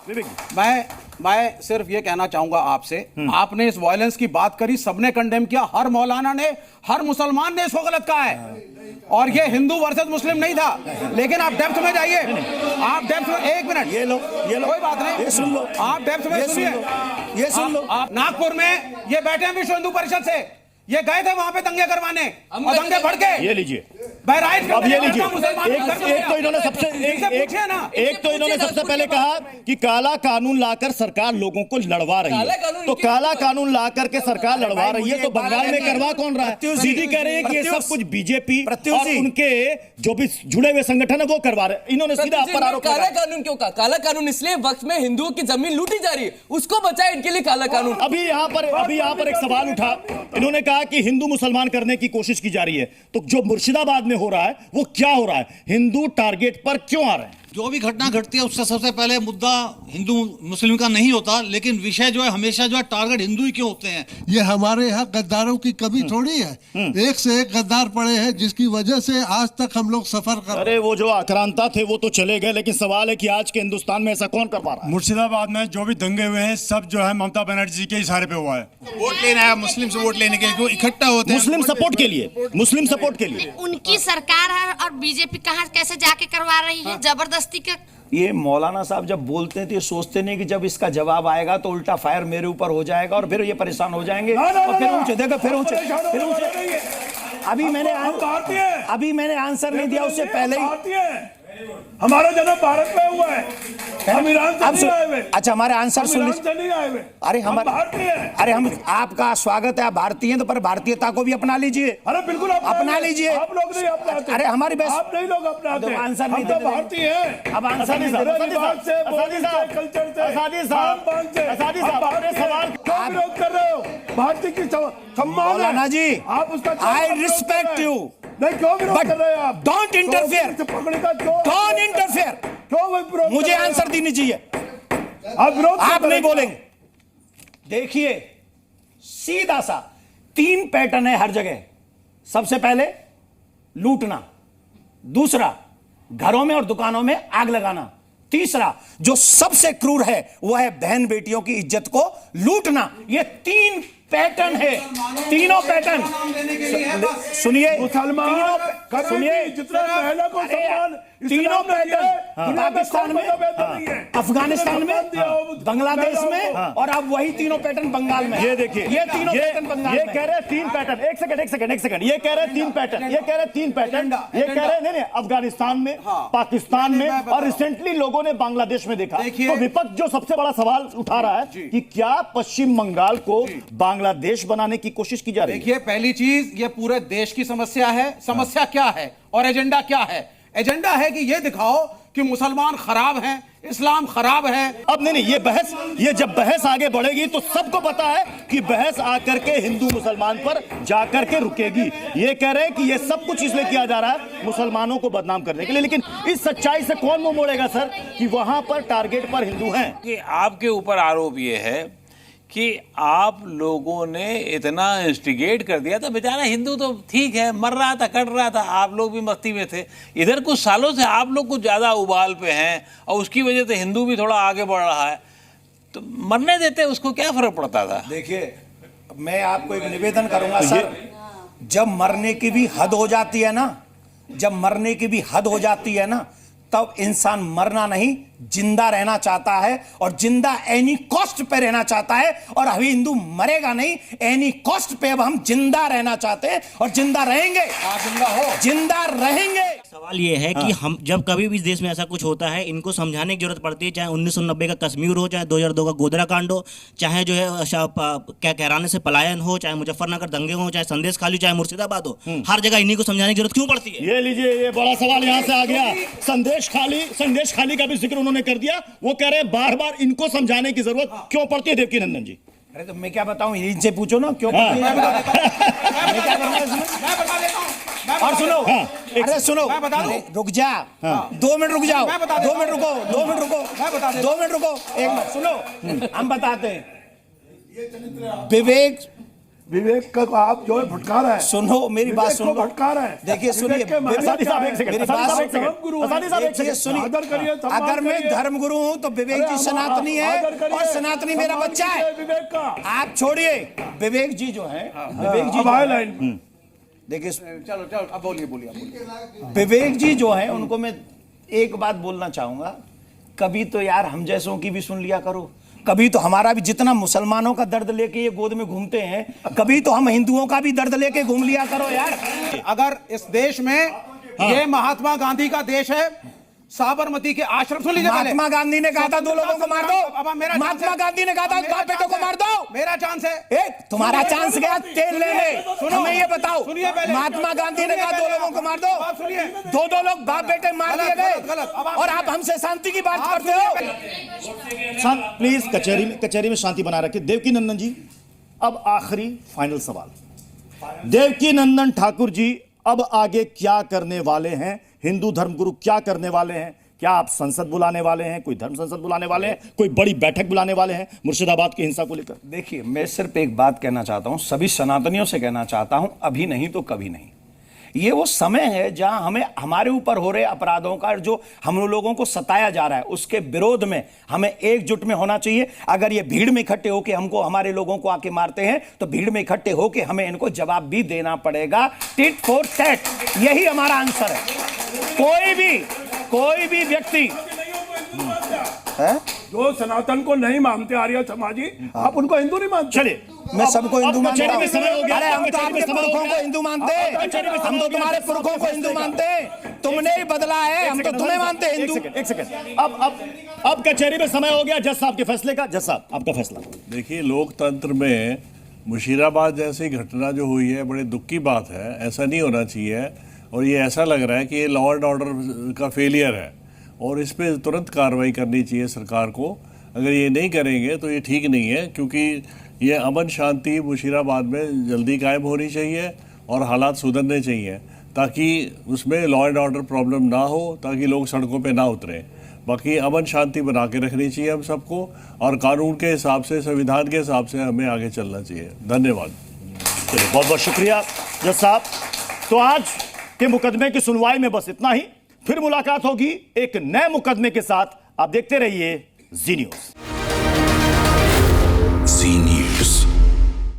मैं सिर्फ ये कहना चाहूंगा आपसे, आपने इस वायलेंस की बात करी, सबने कंडेम किया, हर मौलाना ने, हर मुसलमान ने इसको गलत कहा है, और ये हिंदू वर्सेस मुस्लिम नहीं था। लेकिन आप डेप्थ में जाइए, आप डेप्थ में, एक मिनट, ये लो कोई बात नहीं, ये सुन लो, आप डेप्थ में सुनिए, ये सुन लो। आप नागपुर में ये बैठे हैं विश्व हिंदू परिषद से, ये गए थे वहां पे दंगे करवाने और दंगे भड़के। ये लीजिए, बहराइच अब ये लीजिए। एक तो इन्होंने सबसे पहले कहा कि काला कानून लाकर सरकार लोगों को लड़वा रही है, तो काला कानून ला करके सरकार लड़वा रही है, तो बंगाल में करवा कौन रहा है? दीदी कह रहे हैं कि ये सब कुछ बीजेपी और उनके जो भी जुड़े हुए संगठन है वो करवा रहे हैं। इन्होंने सीधा आप पर आरोप काला कानून क्यों कहा? काला कानून इसलिए वक्त में हिंदुओं की जमीन लूटी जा रही है, उसको बचाए, इनके लिए काला कानून। अभी यहाँ पर एक सवाल उठा, इन्होंने कहा कि हिंदू मुसलमान करने की कोशिश की जा रही है, तो जो मुर्शिदाबाद में हो रहा है वो क्या हो रहा है? हिंदू टारगेट पर क्यों आ रहे हैं? जो भी घटना घटती है उससे सबसे पहले मुद्दा हिंदू मुस्लिम का नहीं होता, लेकिन विषय जो है हमेशा जो है टारगेट हिंदू ही क्यों होते हैं। ये हमारे यहाँ गद्दारों की कमी थोड़ी है, एक से एक गद्दार पड़े हैं जिसकी वजह से आज तक हम लोग सफर कर। अरे वो जो आक्रांता थे वो तो चले गए, लेकिन सवाल है कि आज के हिंदुस्तान में ऐसा कौन कर पा रहा है? मुर्शिदाबाद में जो भी दंगे हुए हैं सब जो है ममता बनर्जी के इशारे पे हुआ है। वोट लेना है, मुस्लिम से वोट लेने के लिए इकट्ठा होते हैं, मुस्लिम सपोर्ट के लिए, मुस्लिम सपोर्ट के लिए। उनकी सरकार है और बीजेपी कहाँ कैसे जाके करवा रही है जबरदस्ती के। ये मौलाना साहब जब बोलते हैं तो ये सोचते नहीं कि जब इसका जवाब आएगा तो उल्टा फायर मेरे ऊपर हो जाएगा और फिर ये परेशान हो जाएंगे और फिर ऊंचे देखो, फिर ऊंचे। अभी मैंने आंसर नहीं दिया, उससे पहले ही हमारा जन्म भारत में हुआ है, हम ईरान से नहीं आए हुए। अच्छा, हमारे आंसर सुन लीजिए। अरे हम आपका स्वागत है, आप भारतीय हैं, तो पर भारतीयता को भी अपना लीजिए। अरे बिल्कुल अपना लीजिए। आप लोग नहीं अपनाते। अरे हमारी बहस, आप नहीं लोग अपनाते। आंसर नहीं देते। भारतीय हैं। अब आंसर नहीं कल्चर से सवाल क्यों विरोध कर रहे हो? भारतीय की सम्मान है। मौलाना जी, आप उसका आई रिस्पेक्ट यू, नहीं क्यों विरोध कर रहे हो आप? Don't interfere, don't interfere. क्यों मुझे आंसर देनी चाहिए, आप विरोध आप नहीं बोलेंगे। देखिए, सीधा सा 3 पैटर्न है हर जगह। सबसे पहले लूटना, दूसरा घरों में और दुकानों में आग लगाना, तीसरा जो सबसे क्रूर है वो है बहन बेटियों की इज्जत को लूटना। ये 3 पैटर्न है, तीनों पैटर्न। सुनिए, सुनिए, तीनों पैटर्न पाकिस्तान में, अफगानिस्तान में, बांग्लादेश में, और अब वही तीनों पैटर्न बंगाल में। ये देखिए, ये तीनों पैटर्न बंगाल में। ये कह रहे हैं 3 पैटर्न। एक सेकंड, ये कह रहे हैं 3 पैटर्न, ये कह रहे हैं 3 पैटर्न, ये कह रहे हैं नहीं, अफगानिस्तान में, पाकिस्तान में, और रिसेंटली लोगों ने बांग्लादेश में देखा। तो विपक्ष जो सबसे बड़ा सवाल उठा रहा है कि क्या पश्चिम बंगाल को बांग्लादेश बनाने की कोशिश की जा रही है? देखिए, पहली चीज, ये पूरे देश की समस्या है। समस्या क्या है और एजेंडा क्या है? एजेंडा है कि ये दिखाओ कि मुसलमान खराब हैं, इस्लाम खराब है। अब नहीं, ये जब बहस आगे बढ़ेगी तो सबको पता है कि बहस आकर के हिंदू मुसलमान पर जाकर के रुकेगी। ये कह रहे हैं कि ये सब कुछ इसलिए किया जा रहा है मुसलमानों को बदनाम करने के लिए, लेकिन इस सच्चाई से कौन मुंह मोड़ेगा सर कि वहां पर टारगेट पर हिंदू हैं? कि आपके ऊपर आरोप ये है कि आप लोगों ने इतना इंस्टिगेट कर दिया था। बेचारा हिंदू तो ठीक है, मर रहा था, कट रहा था, आप लोग भी मस्ती में थे। इधर कुछ सालों से आप लोग कुछ ज़्यादा उबाल पे हैं और उसकी वजह से हिंदू भी थोड़ा आगे बढ़ रहा है, तो मरने देते, उसको क्या फर्क पड़ता था? देखिए, मैं आपको एक निवेदन करूंगा सर, जब मरने की भी हद हो जाती है ना, जब मरने की भी हद हो जाती है ना, तब इंसान मरना नहीं, जिंदा रहना चाहता है, और जिंदा एनी कॉस्ट पे रहना चाहता है। और अभी हिंदू मरेगा नहीं, एनी कॉस्ट पे अब हम जिंदा रहना चाहते हैं और जिंदा रहेंगे। जिंदा रहेंगे। सवाल ये है कि हम जब कभी भी इस देश में ऐसा कुछ होता है, इनको समझाने की जरूरत पड़ती है, चाहे 1990 का कश्मीर हो, चाहे 2002 का गोधरा कांड हो, चाहे जो है क्या कहराने से पलायन हो, चाहे मुजफ्फरनगर दंगे हो, चाहे संदेश खाली, चाहे मुर्शिदाबाद हो, हर जगह इन्हीं को समझाने की जरूरत क्यों पड़ती है? ये लीजिए, ये बड़ा सवाल यहाँ से आ गया। संदेश खाली का भी जिक्र उन्होंने कर दिया। वो कह रहे हैं बार बार इनको समझाने की जरूरत क्यों पड़ती है देवकी नंदन जी? अरे तो मैं क्या बताऊं, इनसे पूछो ना क्यों। और सुनो, अरे सुनो, रुक जा, 2 मिनट रुक जाओ, 2 मिनट रुको, 2 मिनट रुको, 2 मिनट रुको, एक मिनट सुनो, हम बताते हैं। विवेक का आप जो है भटका रहा है। सुनो मेरी बात विवेक सुनो, को भटका रहा है। देखिए सुनिए, विवेक के महत्व असादी साहब क्या एक है? सेकंड, मेरी असादी बात साहब एक सुनो, सेकंड, गुरु हैं। असादी साहब एक देखिए सेकंड। सुनिए, आदर करिए, सम्मान अगर मैं करिए। धर्मगुरु हूं तो विवेक अरे जी हम सनातनी है आदर करिए, और सनातनी मेरा सम्मान बच्चा है। कीजिए विवेक का। आप छोड़िए, विवेक जी जो है, विवेक जी अब जो आए है, लाइन। देखिए चलो चलो अब बोलिए बोलिए आप बोलिए। विवेक जी जो है उनको मैं एक बात बोलना चाहूंगा, कभी तो यार हम जैसों की भी सुन लिया करो। कभी तो हमारा भी, जितना मुसलमानों का दर्द लेके ये गोद में घूमते हैं, कभी तो हम हिंदुओं का भी दर्द लेके घूम लिया करो यार। अगर इस देश में ये महात्मा गांधी का देश है, साबरमती के आश्रम, सुन लीजिए पहले। महात्मा गांधी ने कहा था दो लोगों को मार दो। अब मेरा महात्मा गांधी ने कहा था बाप बेटों को मार दो। मेरा चांस है। ए, तुम्हारा चांस गया तेल लेने। सुनो, हमें ये बताओ, सुनिए पहले। महात्मा गांधी ने सुनिए कहा दो पहले, लोगों को मार दो। आप सुनिए। दो लोग बाप बेटे मार गलत, दिए गए, गलत, गलत। अब आप और सुनिए। आप हमसे शांति की बात आप करते सुनिए हो। प्लीज कचहरी में शांति बना रखिए। देवकी नंदन जी, अब आखिरी फाइनल सवाल। देवकी नंदन ठाकुर जी, अब आगे क्या करने वाले हैं? हिंदू धर्मगुरु क्या करने वाले हैं? क्या आप संसद बुलाने वाले हैं? कोई धर्म संसद बुलाने वाले हैं? कोई बड़ी बैठक बुलाने वाले हैं मुर्शिदाबाद की हिंसा को लेकर? देखिए, मैं सिर्फ एक बात कहना चाहता हूं, सभी सनातनियों से कहना चाहता हूं, अभी नहीं तो कभी नहीं। ये वो समय है जहां हमें हमारे ऊपर हो रहे अपराधों का, जो हम लोगों को सताया जा रहा है, उसके विरोध में हमें एकजुट में होना चाहिए। अगर ये भीड़ में इकट्ठे होकर हमको, हमारे लोगों को आके मारते हैं, तो भीड़ में इकट्ठे होकर हमें इनको जवाब भी देना पड़ेगा। टिट फॉर टैट, यही हमारा आंसर है। कोई भी व्यक्ति है जो सनातन को नहीं मानते, आर्य समाजी, आप उनको हिंदू नहीं मानते। चलिए, मैं सबको हिंदू मानता कचहरी में समय हो गया। हूं। अरे हम तो कचहरी में आपके समय हो पुरखों गया। को हिंदू मानते हैं, हम तो तुम्हारे पुरखों को हिंदू मानते हैं। तुमने ही बदला है, हम तो तुम्हें मानते हैं हिंदू। एक सेकंड, अब कचहरी में समय हो गया जज साहब के फैसले का। जज साहब, आपका फैसला। देखिए, लोकतंत्र में मुशीराबाद जैसी घटना जो हुई है, बड़े दुख की बात है। ऐसा नहीं होना चाहिए, और ये ऐसा लग रहा है कि ये लॉ एंड ऑर्डर का फेलियर है, और इस पर तुरंत कार्रवाई करनी चाहिए सरकार को। अगर ये नहीं करेंगे तो ये ठीक नहीं है, क्योंकि ये अमन शांति मुशीराबाद में जल्दी कायम होनी चाहिए और हालात सुधरने चाहिए, ताकि उसमें लॉ एंड ऑर्डर प्रॉब्लम ना हो, ताकि लोग सड़कों पे ना उतरें। बाकी अमन शांति बना के रखनी चाहिए हम सबको, और कानून के हिसाब से, संविधान के हिसाब से हमें आगे चलना चाहिए। धन्यवाद। चलिए, बहुत बहुत शुक्रिया जज साहब। तो आज के मुकदमे की सुनवाई में बस इतना ही। फिर मुलाकात होगी एक नए मुकदमे के साथ। आप देखते रहिए जी न्यूज़।